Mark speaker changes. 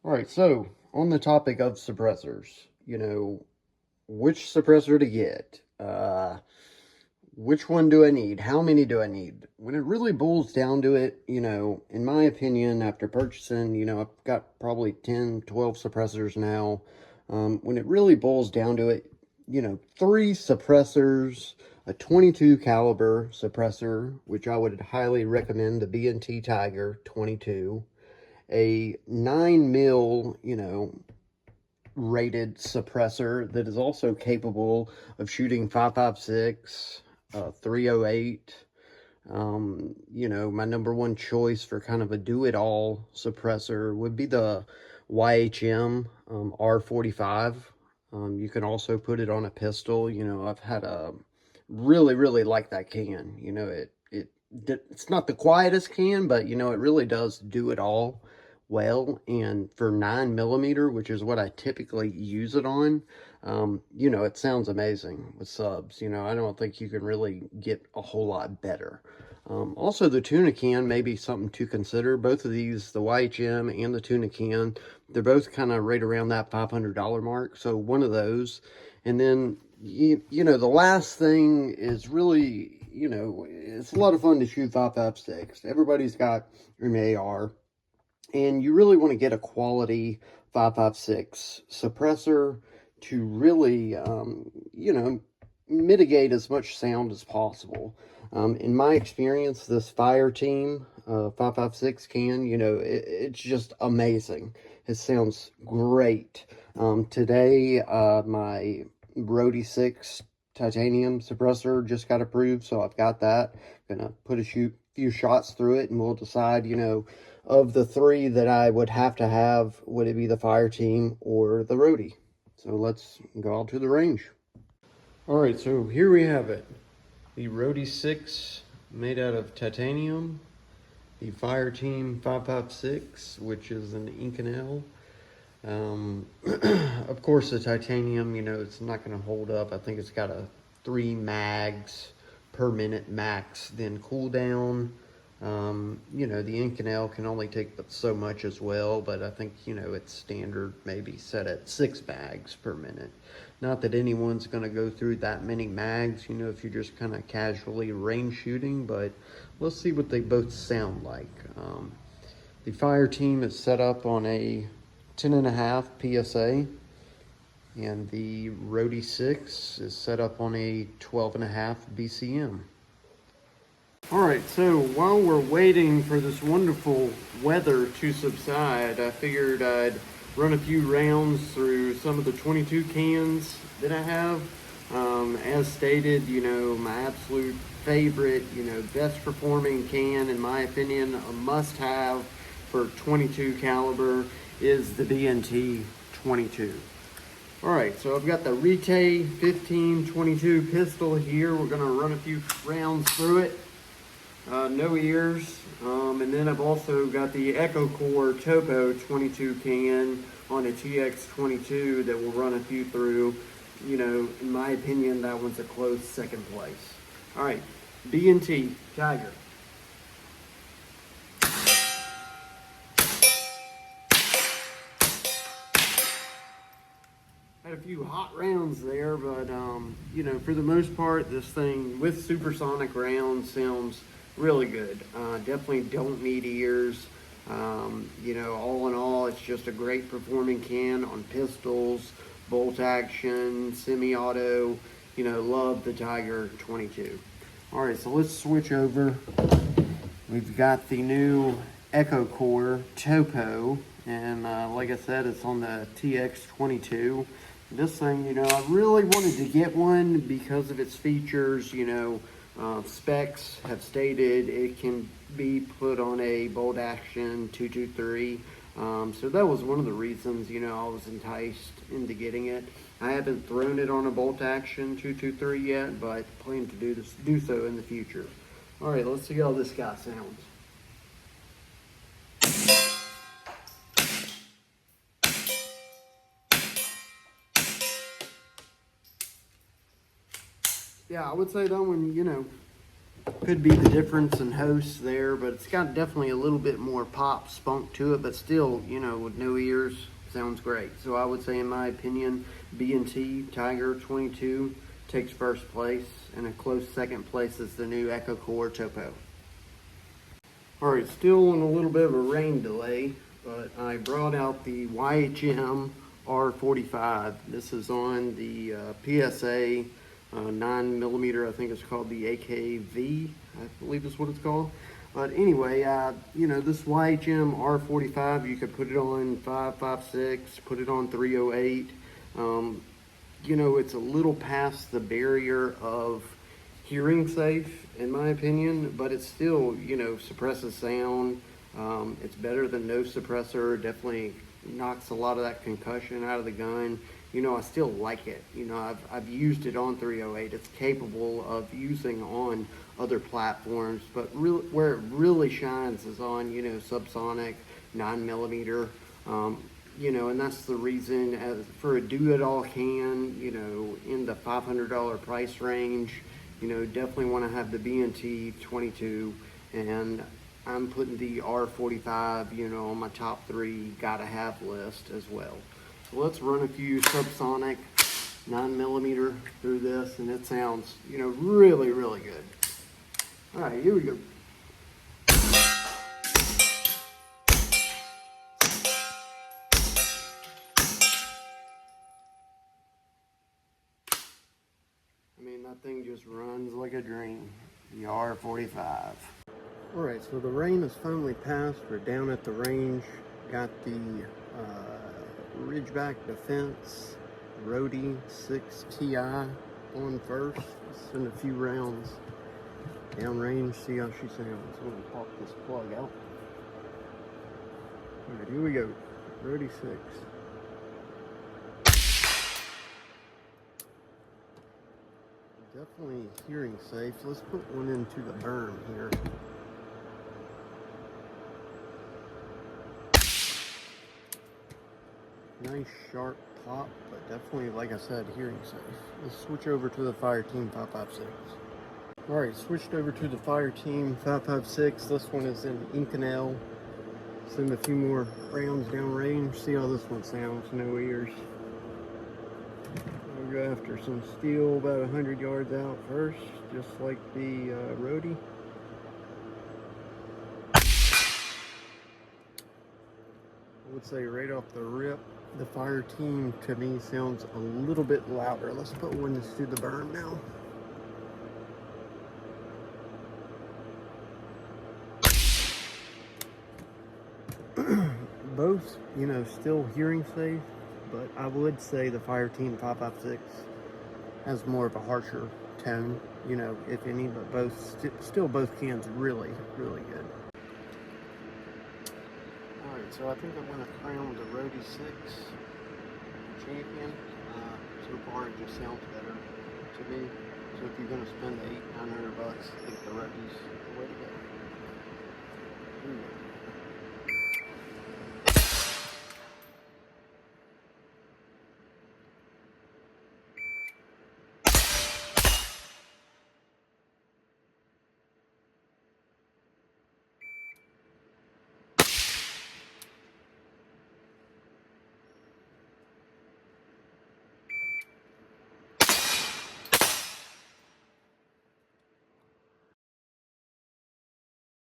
Speaker 1: All right, so on the topic of suppressors, which suppressor to get? Which one do I need? How many do I need? When it really boils down to it, in my opinion, after purchasing, I've got probably 10, 12 suppressors now. When it really boils down to it, three suppressors, a 22 caliber suppressor, which I would highly recommend, the B&T Tiger 22, a 9 mil, rated suppressor that is also capable of shooting 5.56, 308. My number one choice for kind of a do-it-all suppressor would be the YHM R45. You can also put it on a pistol. I've had a really like that can. It's not the quietest can, but it really does do it all well. And for 9mm, which is what I typically use it on, it sounds amazing with subs. I don't think you can really get a whole lot better. Also, the tuna can may be something to consider. Both of these, the YHM and the tuna can, they're both kind of right around that $500 mark. So one of those. And then, the last thing is really, it's a lot of fun to shoot 5.56. Everybody's got an AR. And you really want to get a quality 5.56 suppressor to really, mitigate as much sound as possible. In my experience, this Fireteam 5.56 can, it's just amazing. It sounds great. Today, my Rhodie 6 titanium suppressor just got approved, so I've got that. Gonna put a few shots through it, and we'll decide, of the three that I would have to have, would it be the Fireteam or the Rhodie? So let's go out to the range. All right, so here we have it. The Rhodie 6 made out of titanium. The Fireteam 5.56, which is an Inconel. Of course, the titanium, it's not going to hold up. I think it's got a 3 mags per minute max, then cooldown. The Inconel can only take but so much as well, but I think, it's standard maybe set at 6 mags per minute. Not that anyone's going to go through that many mags, if you're just kind of casually range shooting, but let's see what they both sound like. The Fireteam is set up on a 10.5 PSA, and the Rhodie 6 is set up on a 12.5 BCM. Alright, so while we're waiting for this wonderful weather to subside, I figured I'd run a few rounds through some of the 22 cans that I have. As stated, my absolute favorite, best performing can, in my opinion, a must-have for 22 caliber is the B&T 22. Alright, so I've got the Rhodie 1522 pistol here. We're going to run a few rounds through it. No ears. And then I've also got the echocore Topo 22 can on a TX22 that will run a few through. In my opinion, that one's a close second place. Alright, B&T Tiger. Had a few hot rounds there, but for the most part, this thing with supersonic rounds sounds really good. Definitely don't need ears. All in all, it's just a great performing can on pistols, bolt action, semi-auto. Love the Tiger 22. All right, so let's switch over. We've got the new echocore Topo, and like I said, it's on the TX22. This thing, I really wanted to get one because of its features. Specs have stated it can be put on a bolt action 223. So that was one of the reasons, I was enticed into getting it. I haven't thrown it on a bolt action 223 yet, but plan to do so in the future. All right, let's see how this guy sounds. Yeah, I would say that one, Could be the difference in hosts there, but it's got definitely a little bit more pop spunk to it, but still, you know, with no ears, sounds great. So I would say, in my opinion, B&T Tiger 22 takes first place, and a close second place is the new echocore Topo. Alright, still on a little bit of a rain delay, but I brought out the YHM R45. This is on the PSA 9mm, I think it's called the AKV, I believe is what it's called. But anyway, you know, this YHM R45, you could put it on 5.56, put it on 308. You know, it's a little past the barrier of hearing safe, in my opinion, but it still, you know, suppresses sound. It's better than no suppressor. Definitely knocks a lot of that concussion out of the gun. You know, I still like it. You know, I've used it on 308. It's capable of using on other platforms, but where it really shines is on, you know, subsonic 9mm. You know, and that's the reason, as for a do-it-all can, you know, in the $500 price range, you know, definitely want to have the B&T 22, and I'm putting the R45, you know, on my top 3 gotta have list as well. So let's run a few subsonic 9mm through this, and it sounds, you know, really, really good. All right, here we go. I mean, that thing just runs like a dream, the R45. All right, so the rain has finally passed. We're down at the range. Got the Ridgeback Defense Rhodie 6 Ti on first. Let's send a few rounds down range, see how she sounds. I'm gonna pop this plug out. All right, here we go. Rhodie 6. Definitely hearing safe. Let's put one into the berm here. Nice sharp pop, but definitely, like I said, hearing safe. Let's switch over to the Fireteam 556. Alright, switched over to the Fireteam 556. This one is in Inconel. Send a few more rounds down range. See how this one sounds. No ears. We'll go after some steel about 100 yards out first, just like the Rhodie. I would say right off the rip, the Fireteam to me sounds a little bit louder. Let's put one through the berm now. Both, you know, still hearing safe, but I would say the Fireteam 556 has more of a harsher tone, you know, if any, but both, still both cans really, really good. Alright, so I think I'm going to crown the Rhodie 6 champion. So far it just sounds better to me. So if you're going to spend $800-900, I think the Rhodie's